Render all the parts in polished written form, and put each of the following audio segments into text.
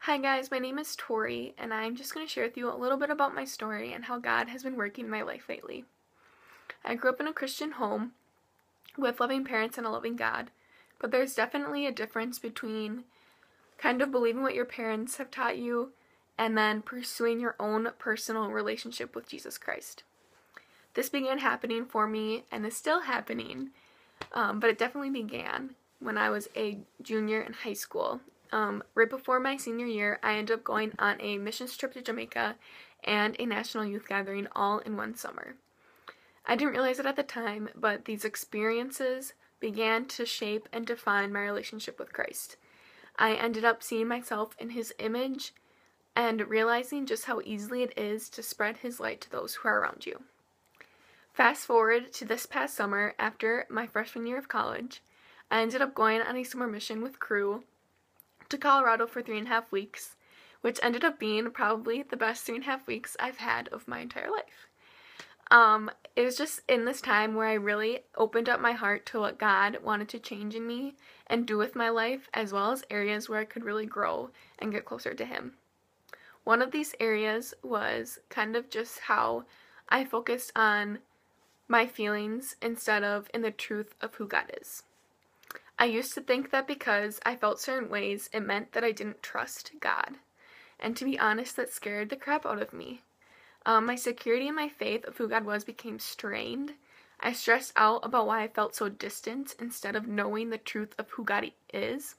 Hi guys, my name is Tori, and I'm just going to share with you a little bit about my story and how God has been working in my life lately. I grew up in a Christian home with loving parents and a loving God, but there's definitely a difference between kind of believing what your parents have taught you and then pursuing your own personal relationship with Jesus Christ. This began happening for me and is still happening, but it definitely began when I was a junior in high school. Right before my senior year, I ended up going on a missions trip to Jamaica and a national youth gathering all in one summer. I didn't realize it at the time, but these experiences began to shape and define my relationship with Christ. I ended up seeing myself in His image and realizing just how easily it is to spread His light to those who are around you. Fast forward to this past summer, after my freshman year of college, I ended up going on a summer mission with crew to Colorado for 3.5 weeks, which ended up being probably the best 3.5 weeks I've had of my entire life. It was just in this time where I really opened up my heart to what God wanted to change in me and do with my life, as well as areas where I could really grow and get closer to Him. One of these areas was kind of just how I focused on my feelings instead of in the truth of who God is. I used to think that because I felt certain ways, it meant that I didn't trust God. And to be honest, that scared the crap out of me. My security and my faith of who God was became strained. I stressed out about why I felt so distant instead of knowing the truth of who God is.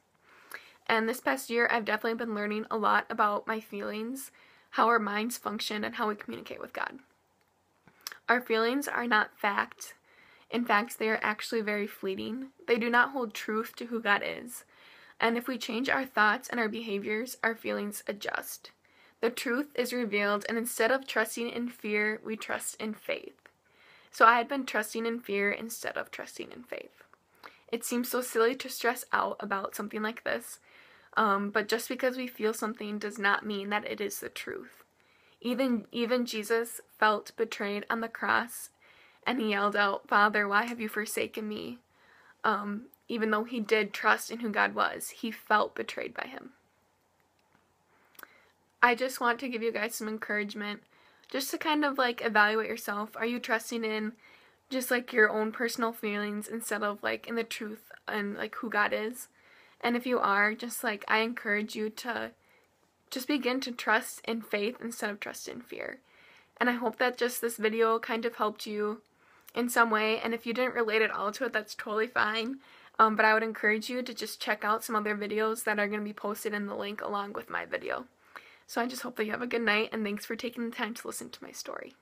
And this past year, I've definitely been learning a lot about my feelings, how our minds function, and how we communicate with God. Our feelings are not fact. In fact, they are actually very fleeting. They do not hold truth to who God is. And if we change our thoughts and our behaviors, our feelings adjust. The truth is revealed, and instead of trusting in fear, we trust in faith. So I had been trusting in fear instead of trusting in faith. It seems so silly to stress out about something like this, but just because we feel something does not mean that it is the truth. Even Jesus felt betrayed on the cross, and He yelled out, "Father, why have you forsaken me?" Even though He did trust in who God was, He felt betrayed by Him. I just want to give you guys some encouragement, just to kind of evaluate yourself. Are you trusting in just your own personal feelings instead of in the truth and who God is? And if you are, just I encourage you to just begin to trust in faith instead of trust in fear. And I hope that just this video kind of helped you in some way, and if you didn't relate at all to it, that's totally fine, but I would encourage you to just check out some other videos that are going to be posted in the link along with my video. So I just hope that you have a good night, and thanks for taking the time to listen to my story.